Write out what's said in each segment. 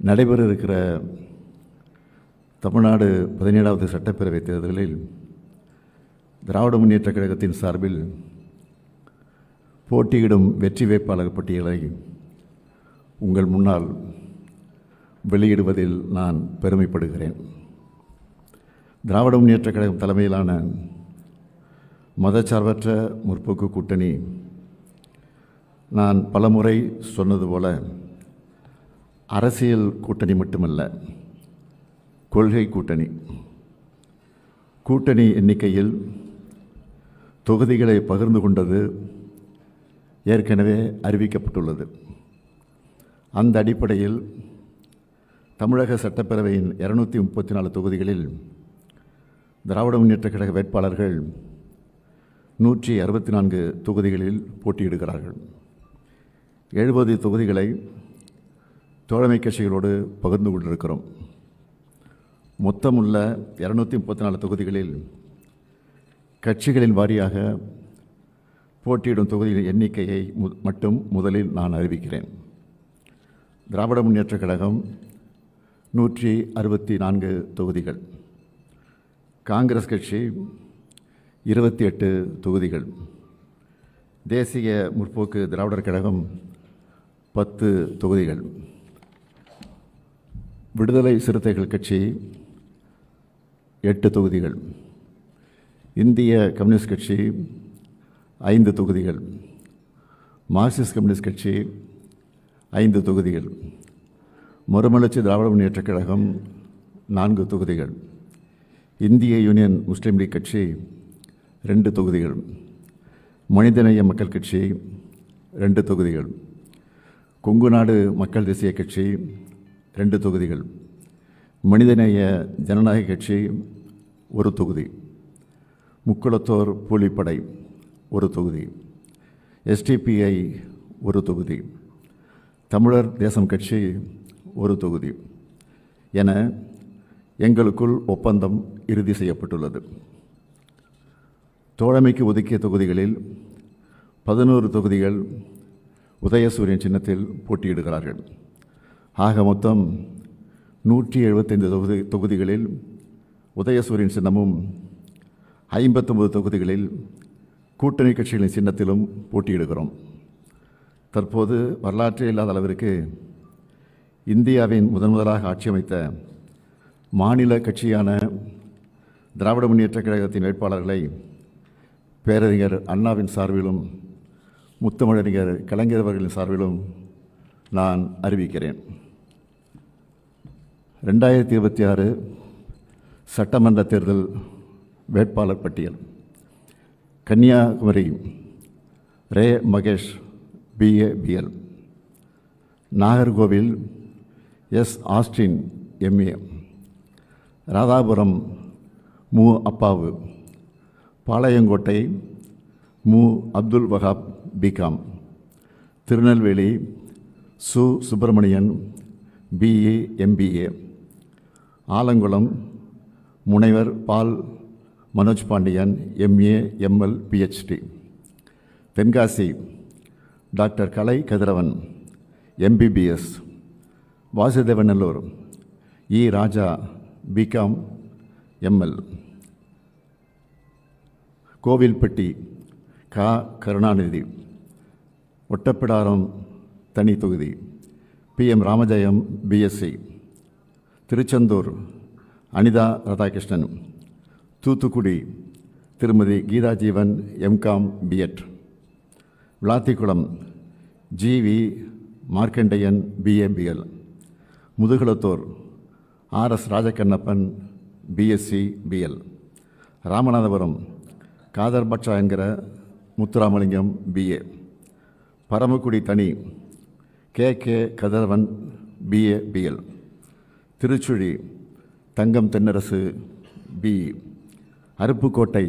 நடைபெற இருக்கிற தமிழ்நாடு 17வது சட்டப்பேரவை தேர்தலில் திராவிட முன்னேற்றக் கழகத்தின் சார்பில் போட்டியிடும் வெற்றி வேட்பாளர் பட்டியலை உங்கள் முன்னால் வெளியிடுவதில் நான் பெருமைப்படுகிறேன். திராவிட முன்னேற்றக் கழகம் தலைமையிலான மதச்சார்பற்ற முற்போக்கு கூட்டணி நான் பலமுறை சொன்னது போல அரசியல் கூட்டணி மட்டுமல்ல, கொள்கை கூட்டணி. கூட்டணி எண்ணிக்கையில் தொகுதிகளை பகிர்ந்து கொண்டது ஏற்கனவே அறிவிக்கப்பட்டுள்ளது. அந்த அடிப்படையில் தமிழக சட்டப்பேரவையின் 234 தொகுதிகளில் திராவிட முன்னேற்றக் கழக வேட்பாளர்கள் 164 தொகுதிகளில் போட்டியிடுகிறார்கள். 70 தொகுதிகளை தோழமை கட்சிகளோடு பகிர்ந்து கொண்டிருக்கிறோம். மொத்தமுள்ள 234 தொகுதிகளில் கட்சிகளின் வாரியாக போட்டியிடும் தொகுதிகளின் எண்ணிக்கையை மட்டும் முதலில் நான் அறிவிக்கிறேன். திராவிட முன்னேற்றக் கழகம் 164 தொகுதிகள், காங்கிரஸ் கட்சி 28 தொகுதிகள், தேசிய முற்போக்கு திராவிடர் கழகம் 10 தொகுதிகள், விடுதலை சிறுத்தைகள் கட்சி 8 தொகுதிகள், இந்திய கம்யூனிஸ்ட் கட்சி 5 தொகுதிகள், மார்க்சிஸ்ட் கம்யூனிஸ்ட் கட்சி 5 தொகுதிகள், மறுமலர்ச்சி திராவிட முன்னேற்றக் கழகம் 4 தொகுதிகள், இந்திய யூனியன் முஸ்லீம் லீக் கட்சி 2 தொகுதிகள், மனிதநேய மக்கள் கட்சி 2 தொகுதிகள், கொங்கு நாடு மக்கள் தேசிய கட்சி 2 தொகுதிகள், மனிதநேய ஜனநாயக கட்சி 1 தொகுதி, முக்குளத்தோர் கூலிப்படை 1 தொகுதி, SDPI 1 தொகுதி, தமிழர் தேசம் கட்சி 1 தொகுதி என எங்களுக்குள் ஒப்பந்தம் இறுதி செய்யப்பட்டுள்ளது. தோழமைக்கு ஒதுக்கிய தொகுதிகளில் 11 தொகுதிகள் உதயசூரியன் சின்னத்தில் போட்டியிடுகிறார்கள். ஆக மொத்தம் 175 தொகுதிகளில் உதயசூரியன் சின்னமும் 59 தொகுதிகளில் கூட்டணி கட்சிகளின் சின்னத்திலும் போட்டியிடுகிறோம். தற்போது வரலாற்றே இல்லாத அளவிற்கு இந்தியாவின் முதலாக ஆட்சி அமைத்த மாநில கட்சியான திராவிட முன்னேற்றக் கழகத்தின் வேட்பாளர்களை பேரறிஞர் அண்ணாவின் சார்பிலும் முத்தமிழறிஞர் கலைஞர் அவர்களின் சார்பிலும் நான் அறிவிக்கிறேன். 2026 சட்டமன்ற தேர்தல் வேட்பாளர் பட்டியல்: கன்னியாகுமரி ரே Mahesh BA BL, Nagercoil S Austin MA, Radhapuram மு அப்பாவு, பாளையங்கோட்டை மு அப்துல் வஹாப் BCom, திருநெல்வேலி சு சுப்பிரமணியன் BE MBA, ஆலங்குளம் முனைவர் Paul Manoj Pandian MA ML PhD, Tenkasi doctor Kalai Kathiravan MBBS, Vasudevanallur E Raja BCom ML, Kovilpatti கா கருணாநிதி, ஒட்டப்பிடாரம் தனி தொகுதி PM ராமஜெயம் BSc, திருச்செந்தூர் அனிதா ராதாகிருஷ்ணன், தூத்துக்குடி திருமதி Geetha Jeevan MCom B.Ed, Vilathikulam GV Markandeyan BA BL, Mudukulathur RS Rajakannappan BSc BL, Ramanathapuram Kader பட்சா என்கிற முத்துராமலிங்கம் BA, பரமக்குடி தனி KK Kathiravan BA BL, Tiruchuli Thangam Thennarasu BE, Aruppukottai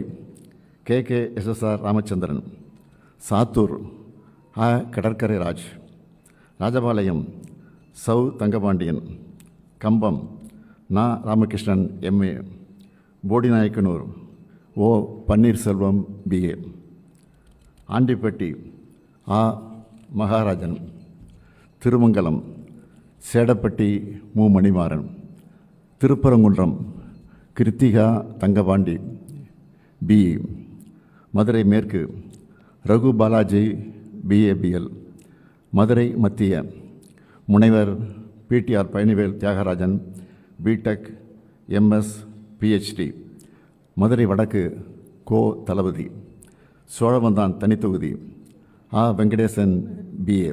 KK SSR Ramachandran, Sattur கடற்கரை ராஜ், ராஜபாளையம் சௌ தங்கபாண்டியன், கம்பம் நா ராமகிருஷ்ணன் MA, போடிநாயக்கனூர் ஓ பன்னீர்செல்வம் BA, ஆண்டிப்பட்டி மகாராஜன், திருமங்கலம் சேடப்பட்டி மு. மணிமாறன், திருப்பரங்குன்றம் கிருத்திகா தங்கபாண்டி, பிஇ, மதுரை மேற்கு ரகு பாலாஜி, பிஏபிஎல், மதுரை மத்திய முனைவர் PTR Palanivel Thiagarajan, BTech, MS, PhD, Madurai வடக்கு கோ. தளபதி, சோழவந்தான் தனித்தொகுதி ஆ. வெங்கடேசன், பிஏ,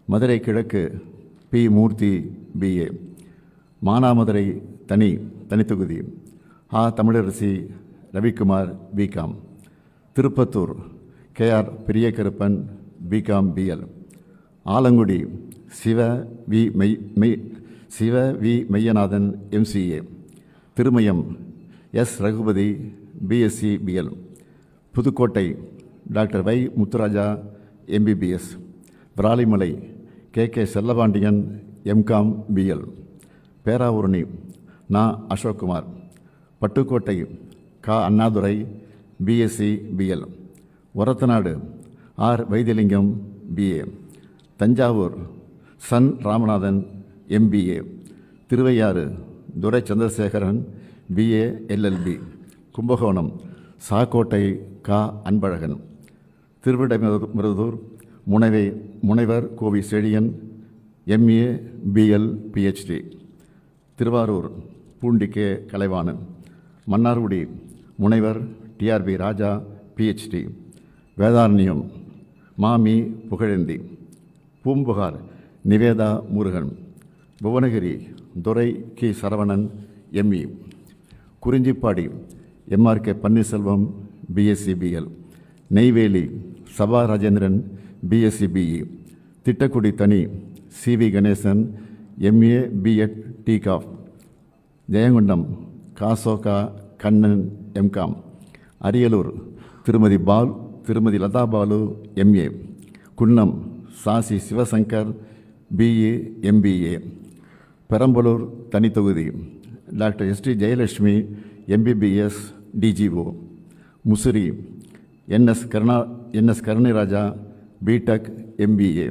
மதுரை கிழக்கு பி. மூர்த்தி, பிஏ, மானாமதுரை தனித்தொகுதி ஆ. Tamilarasi Ravikumar, BCom, Tiruppattur KR Periyakaruppan, BCom, BL, Alangudi Siva V. Meyyanathan, MCA, Thirumayam S. Raghupathi, BSc, BL, Pudukkottai doctor வை. Muthuraja, MBBS, Viralimalai K. Chellapandian, MCom, BL, Peravurani நா. அசோக்குமார், பட்டுக்கோட்டை கா. Annadurai, BSc, BL, Orathanadu R. Vaithilingam, BA, Thanjavur சன் Ramanathan, MBA, Thiruvaiyaru Durai Chandrasekaran, BA, LLB, Kumbakonam Sakkottai கா. அன்பழகன், திருவிடைமருதூர் முனைவர் Kovi Chezhiyan, MA, BL, PhD, Thiruvarur Poondi K. Kalaivanan, Mannargudi முனைவர் டிஆர்பி ராஜா, பிஹெச்டி, வேதாரண்யம் மாமி புகழேந்தி, பூம்புகார் நிவேதா முருகன், புவனகிரி துரை கி. Saravanan, ME, Kurinjipadi MRK. Panneerselvam, BSc, BL, Neyveli Saba Rajendran, BSc, BE, Tittakudi தனி சிவி. கணேசன், எம்ஏ, பிஎட், டிகாப், ஜெயங்கொண்டம் காசோகா கண்ணன், எம்காம், அரியலூர் திருமதி லதா பாலு, எம்ஏ, குன்னம் சாசி சிவசங்கர், பிஇ, எம்பிஏ, பெரம்பலூர் தனித்தொகுதி doctor ST Jayalakshmi, MBBS, DGO, Musiri NS Karunairaja, BTech, MBA,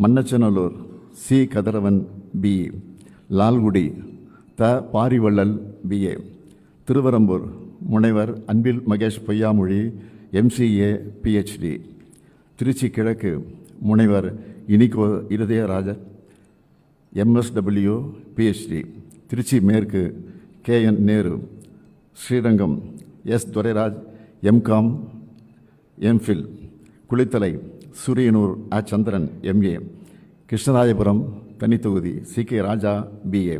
Mannachanallur C. Kathiravan, BE, Lalgudi த. பாரிவள்ளல், பிஏ, திருவரம்பூர் முனைவர் அன்பில் மகேஷ் பொய்யாமொழி, எம்சிஏ, பிஹெச்டி, திருச்சி கிழக்கு முனைவர் Inigo Irudayaraj, MSW, PhD, Trichy மேற்கு KN Nehru, Srirangam S. Durairaj, MCom, MPhil, Kulithalai Sooriyanur அ. சந்திரன், எம்ஏ, கிருஷ்ணராயபுரம் தனித்தொகுதி சி.கே. ராஜா, பிஏ,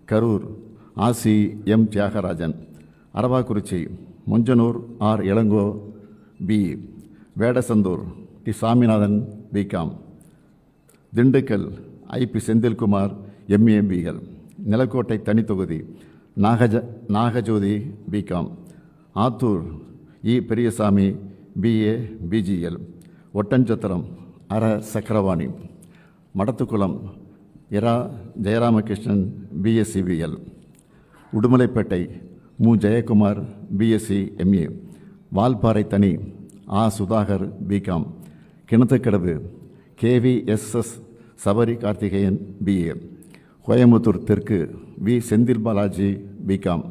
கரூர் ஆசி. M. Thiagarajan, Aravakurichi Monjanur R. Elango, BE, Vedasandur T. Saminathan, BCom, Dindigul IP. Senthilkumar, MA, BL, Nilakottai தனித்தொகுதி நாகஜோதி, பிகாம், ஆத்தூர் இ. பெரியசாமி, பிஏ, பிஜிஎல், ஒட்டஞ்சத்திரம் அர. சக்கரவாணி, மடத்துக்குளம் இரா. ஜெயராமகிருஷ்ணன், பிஎஸ்சி, பிஎல், உடுமலைப்பேட்டை மு. ஜெயக்குமார், பிஎஸ்சி, எம்ஏ, வால்பாறை தனி ஆ. Sudhakar, BCom, Kinathukadavu KVSS Sabari Karthikeyan, BA, Coimbatore தெற்கு V. Senthil Balaji, BCom,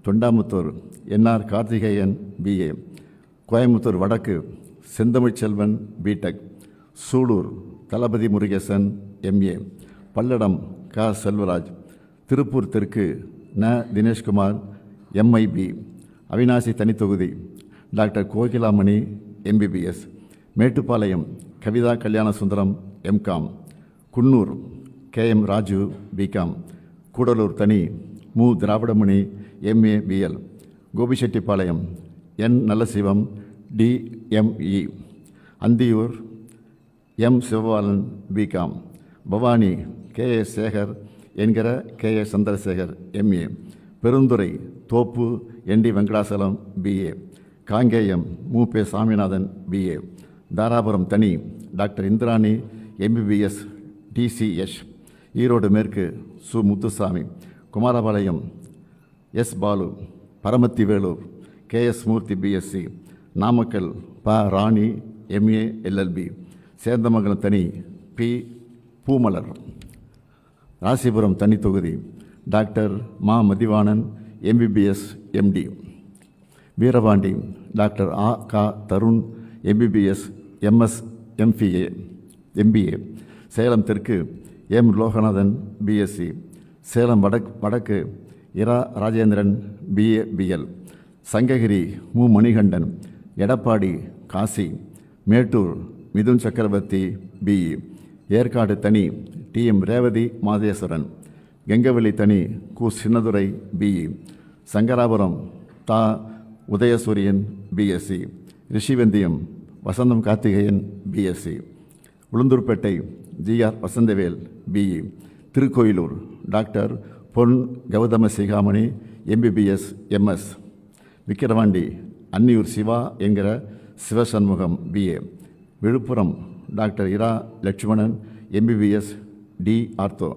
Thondamuthur NR. Karthikeyan, BA, Coimbatore வடக்கு செந்தமிழ்ச்செல்வன், பிடெக், சூலூர் தளபதி முருகேசன், எம்ஏ, பல்லடம் க. செல்வராஜ், திருப்பூர் தெற்கு ந. தினேஷ்குமார், எம்ஐபி, அவினாசி தனித்தொகுதி doctor Gokilamani, MBBS, Mettupalayam Kavitha Kalyanasundaram, MCom, Coonoor KM Raju, BCom, Gudalur தனி மு. Dravidamani, MA, BL, Gobichettipalayam N. Nallasivam, DME, Anthiyur M. Sivabalan, BCom, Bhavani KA. Sekar என்கிற கே.ஏ. சந்திரசேகர், எம்ஏ, பெருந்துறை தோப்பு என்.டி. வெங்கடாசலம், பிஏ, காங்கேயம் மு. பே. சாமிநாதன், பிஏ, தாராபுரம் தனி doctor Indrani, MBBS, TCS, Erode மேற்கு சு. முத்துசாமி, குமாரபாளையம் எஸ். பாலு, பரமத்தி வேலூர் கே.எஸ். மூர்த்தி, பிஎஸ்சி, நாமக்கல் ப. ராணி, எம்ஏ, எல்எல்பி, சேந்தமங்கலம் தனி பி. பூமலர், ராசிபுரம் தனி தொகுதி டாக்டர் மா Mathivanan MBBS MD. Veerapandi doctor ஆ கா Tarun MBBS MS MBA. Salem தெற்கு எம் லோகநாதன் பிஎஸ்சி. சேலம் வடக்கு இரா ராஜேந்திரன் பிஏ பிஎல். சங்ககிரி மு மணிகண்டன். எடப்பாடி காசி. மேட்டூர் மிதுன் சக்கரவர்த்தி பிஇ. ஏற்காடு தனி டிஎம் ரேவதி மாதேஸ்வரன். கெங்கவெளி தனி கு சின்னதுரை பிஇ. சங்கராபுரம் தா Udhayasuriyan BSc. Rishivandiyam Vasantham Karthikeyan BSc. Ulundurpet GR Vasanthavel BE. Tirukkoyilur doctor Pon Gautham Sigamani MBBS MS. Vikravandi Anniyur Siva என்கிற சிவசண்முகம் பிஏ. விழுப்புரம் டாக்டர் இரா Lakshmanan MBBS D ortho.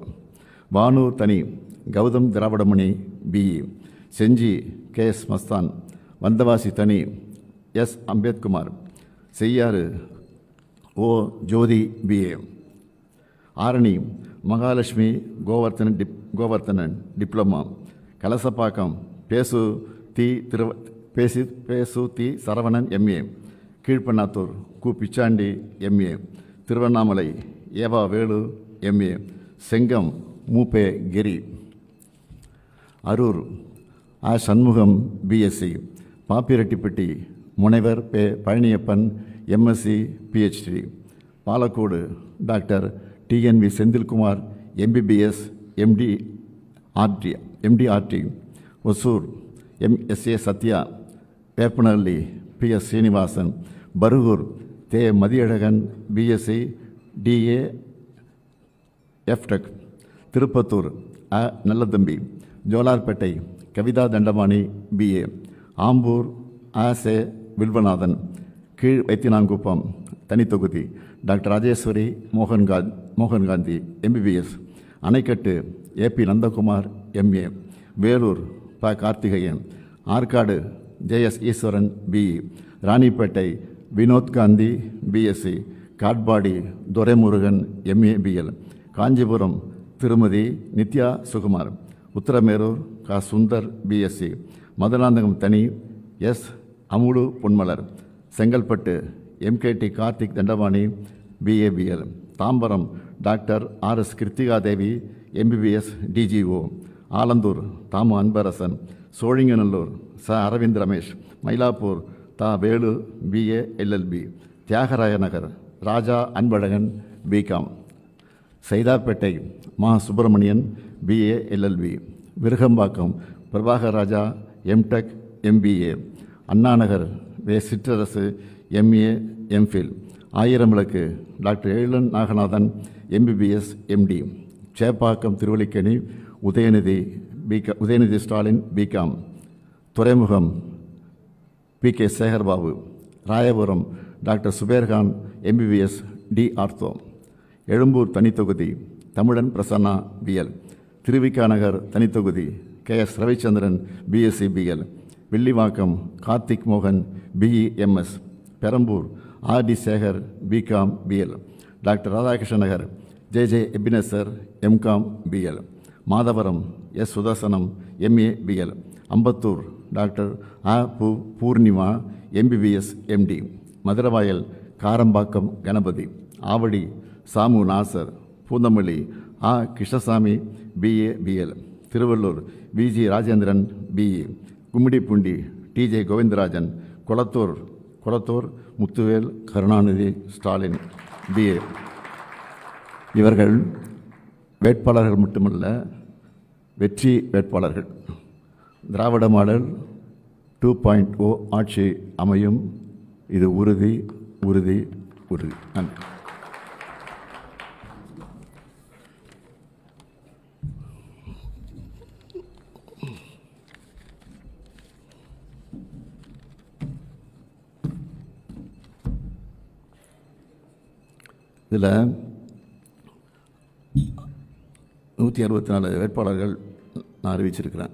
Vanur தனி கௌதம் திராவிடமணி பிஇ. செஞ்சி கேஎஸ் மஸ்தான். வந்தவாசி தனி S Ambethkumar. Cheyyar O Jothi BA. Arani Mahalakshmi Govardhanan diploma. Kalasapakkam பேசு தி சரவணன் எம்ஏ. கீழ்பண்ணாத்தூர் கு பிச்சாண்டி எம்ஏ. திருவண்ணாமலை ஏவா வேலு எம்ஏ. செங்கம் மூப்பே கிரி. அரூர் ஆ சண்முகம் பிஎஸ்சி. பாப்பிரெட்டிப்பட்டி முனைவர் Palaniappan MSc PhD. Palacode doctor DNV Senthilkumar MBBS MDRT. Hosur MSA Sathya. Veppanahalli PS Srinivasan. Bargur தே Mathiyazhagan BSc DA FTech. Tiruppattur அ நல்லதம்பி. ஜோலார்பேட்டை கவிதா தண்டபாணி பிஏ. ஆம்பூர் ஆசே வில்வநாதன். கீழ் வைத்தியநாங்குப்பம் தனித்தொகுதி doctor Rajeswari Mohangandhi MBBS. Anaicut AP Nandakumar MA. Vellore ப Karthikeyan. Arcot JS Eswaran BE. Ranipet Vinoth Gandhi BSc. Katpadi Duraimurugan MABL. Kanchipuram திருமதி நித்யா சுகுமார். உத்தரமேரூர் கா சுந்தர் பிஎஸ்சி. மதுராந்தகம் தனி S Amudu Ponmalar. Chengalpattu MKT Karthik Thandapani BA BL. Tambaram doctor RS Kiruthikadevi MBBS DGO. Alandur Thamu Anbarasan. Sholinganallur ச அரவிந்த் ரமேஷ். மயிலாப்பூர் தா Velu BA LLB. Thiyagaraya Nagar Raja Anbazhagan BCom. Saidapet மா Subramanian BA LLB. Virugambakkam Prabhakar Raja MTech MBA. Anna Nagar வே Chitrarasu MA MPhil. Ayiramvilakku doctor Ezhilan Naganathan MBBS MD. Chepauk Triplicane Udhayanidhi Stalin BCom. Thuraimugam PK Sekarbabu. Royapuram doctor Subairkhan MBBS D ortho. Egmore தனித்தொகுதி Tamizhan Prasanna BL. Thiruvika Nagar தனித்தொகுதி KS Ravichandran BSc BL. Villivakkam Karthik மோகன் BE MS. Perambur RD Sekar BCom BL. Doctor Radhakrishna Nagar JJ Ebenezer MCom BL. Madhavaram S Sudharsanam MA BL. Ambattur doctor ஆ Poornima MBBS MD. Maduravoyal Karambakkam Ganapathi. Avadi Samu Nasar. Poonamallee ஆ Krishnasamy BA BL. Thiruvallur VG Rajendran BE. Gummidipoondi TJ Govindarajan. Kolathur Muthuvel Karunanidhi Stalin BA. இவர்கள் வேட்பாளர்கள் மட்டுமல்ல, வெற்றி வேட்பாளர்கள். திராவிட மாடல் 2.0 ஆட்சி அமையும். இது உறுதி உறுதி உறுதி. நன்றி. இதில் 164 வேட்பாளர்கள் நான் அறிவிச்சிருக்கிறேன்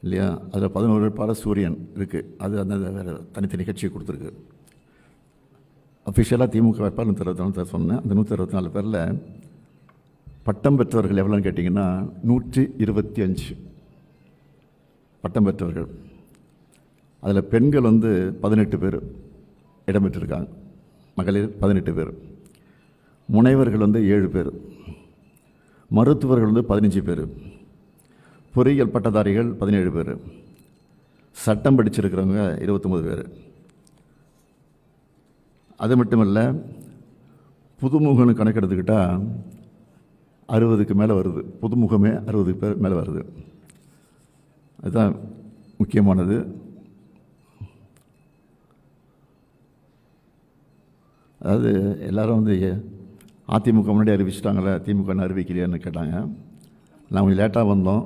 இல்லையா? அதில் 11 வேட்பாளர் சூரியன் இருக்குது. அது அந்த வேறு தனித்தனி கட்சியை கொடுத்துருக்கு. அஃபிஷியலாக திமுக வேட்பாளர் 164 சொன்னேன். அந்த 164 பேரில் பட்டம் பெற்றவர்கள் எவ்வளோன்னு கேட்டிங்கன்னா 125 பட்டம் பெற்றவர்கள். அதில் பெண்கள் வந்து 18 பேர் இடம் பெற்றிருக்காங்க, மகளிர் 18 பேர். முனைவர்கள் வந்து 7 பேர், மருத்துவர்கள் வந்து 15 பேர், பொறியியல் பட்டதாரிகள் 17 பேர், சட்டம் படிச்சிருக்கிறவங்க 29 பேர். அது மட்டும் இல்லை, புதுமுகன்னு கணக்கெடுத்துக்கிட்டால் 60க்கு மேலே வருது. புதுமுகமே 60 பேர் மேலே வருது. அதுதான் முக்கியமானது. அதாவது எல்லோரும் வந்து அதிமுக முன்னாடி அறிவிச்சிட்டாங்களே, திமுக அறிவிக்கலையான்னு கேட்டாங்க. நான் கொஞ்சம் லேட்டாக வந்தோம்,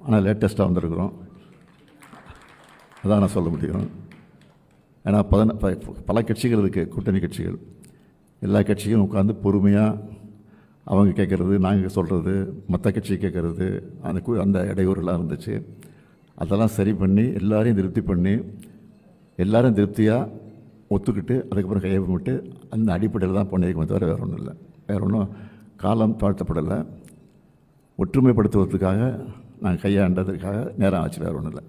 ஆனால் லேட்டஸ்ட்டாக வந்திருக்கிறோம். அதான் நான் சொல்ல முடியும். ஏன்னா பல கட்சிகள் இருக்குது, கூட்டணி கட்சிகள். எல்லா கட்சியும் உட்காந்து பொறுமையாக அவங்க கேட்குறது, நாங்கள் சொல்கிறது, மற்ற கட்சி கேட்குறது, அந்த இடையூறுலாம் இருந்துச்சு. அதெல்லாம் சரி பண்ணி எல்லாரையும் திருப்தி பண்ணி எல்லாரும் திருப்தியாக ஒத்துக்கிட்டு அதுக்கப்புறம் கையெழுத்து அந்த அடிப்படையில் தான் பண்ணியிருக்கோம், தவிர வேறு ஒன்றும் இல்லை. வேறு ஒன்றும் காலம் தாழ்த்தப்படலை. ஒற்றுமைப்படுத்துவதற்காக நாங்கள் கையாண்டதுக்காக நேரம் ஆச்சு, வேறு ஒன்றும் இல்லை.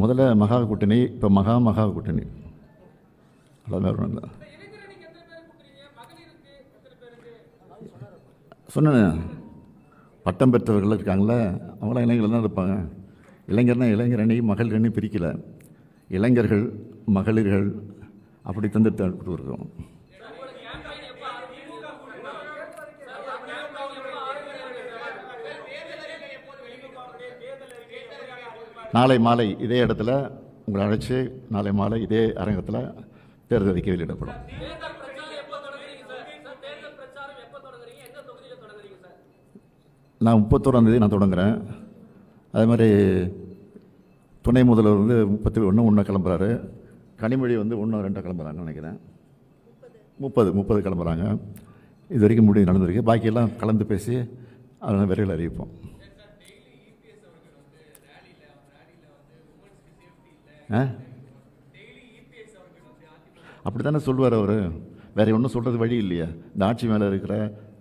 முதல்ல மகா கூட்டணி, இப்போ மகா கூட்டணி, அவ்வளோ வேறு ஒன்றும் இல்லை. சொன்னேன், பட்டம் பெற்றவர்கள் இருக்காங்களே அவங்களாம் இளைஞர்கள் தான் இருப்பாங்க. இளைஞர்னால் இளைஞர் அணி மகளிர் அணி பிரிக்கலை, இளைஞர்கள் மகளிர்கள் அப்படி தந்துட்டு கொடுத்துருக்கோம். நாளை மாலை இதே இடத்துல உங்களை அழைச்சி நாளை மாலை இதே அரங்கத்தில் தேர்தல் அறிக்கை வெளியிடப்படும். நான் 31ஆம் தேதி நான் தொடங்குறேன். அதே மாதிரி துணை முதல்வர் வந்து 31 கிளம்புறாரு. கனிமொழி வந்து 1-2 கிளம்புறாங்கன்னு நினைக்கிறேன். 30 கிளம்புறாங்க. இது வரைக்கும் முடிவு நடந்திருக்கு. பாக்கியெல்லாம் கலந்து பேசி அதனால் விரைவில் அறிவிப்போம். அப்படி தானே சொல்லுவார் அவர். வேறு ஒன்றும் சொல்கிறது வழி இல்லையா? இந்த ஆட்சி மேலே இருக்கிற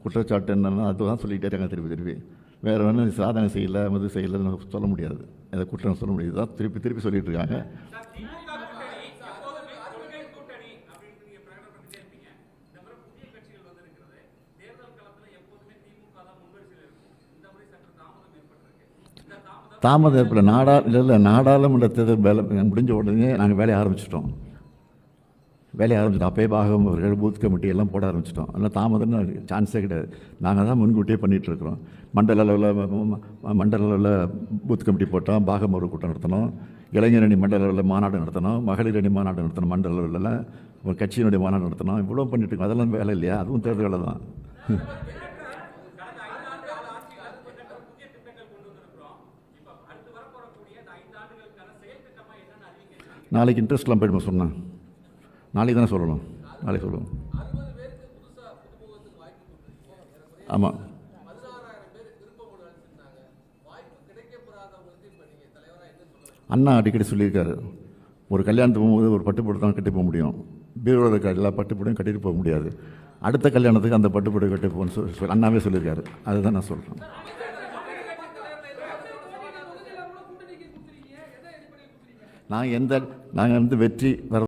குற்றச்சாட்டு என்னன்னா அதுதான் சொல்லிகிட்டே இருக்காங்க திருப்பி. வேறு ஒன்றும் சாதனை செய்யலை, மது செய்யலைன்னு சொல்ல முடியாது, அதை குற்றம் சொல்ல முடியாது. தான் திருப்பி சொல்லிகிட்டு இருக்காங்க. தாமதம் ஏற்படல. நாடாளுமன்ற தேர்தல் வேலை முடிஞ்ச உடனே நாங்கள் வேலையை ஆரம்பிச்சிட்டோம். அப்போயே பாகம் அவர்கள் பூத் கமிட்டி எல்லாம் போட ஆரம்பிச்சிட்டோம். அதனால் தாமதம்னு சான்ஸே கிடையாது. நாங்கள் தான் முன்கூட்டியே பண்ணிகிட்ருக்குறோம். மண்டல அளவில் பூத் கமிட்டி போட்டோம், பாகம் ஒரு கூட்டம் நடத்தணும், இளைஞர் அணி மண்டல அளவில் மாநாடு நடத்தணும், மகளிர் அணி மாநாடு நடத்தணும், மண்டல அளவில் ஒரு கட்சியினுடைய மாநாடு நடத்தணும். இவ்வளோ பண்ணிட்டுருக்கோம். அதெல்லாம் வேலை இல்லையா? அதுவும் தேர்தல் வேலை தான். நாளைக்கு இன்ட்ரெஸ்ட்லாம் போய்ட்டு சொன்னேன். நாளைக்கு தானே சொல்லணும், நாளைக்கு சொல்லுவோம். ஆமாம், அண்ணா அடிக்கடி சொல்லியிருக்காரு, ஒரு கல்யாணத்துக்கு போகும்போது ஒரு பட்டுப்புடவை தான் கட்டி போக முடியும், பீரோவில் இருக்க எல்லா பட்டுப்புடையும் கட்டிட்டு போக முடியாது. அடுத்த கல்யாணத்துக்கு அந்த பட்டுப்புடவை கட்டி போகணும்னு சொல்லி அண்ணாவே சொல்லியிருக்காரு. அதுதான் நான் சொல்கிறேன். நாங்கள் வந்து வெற்றி வர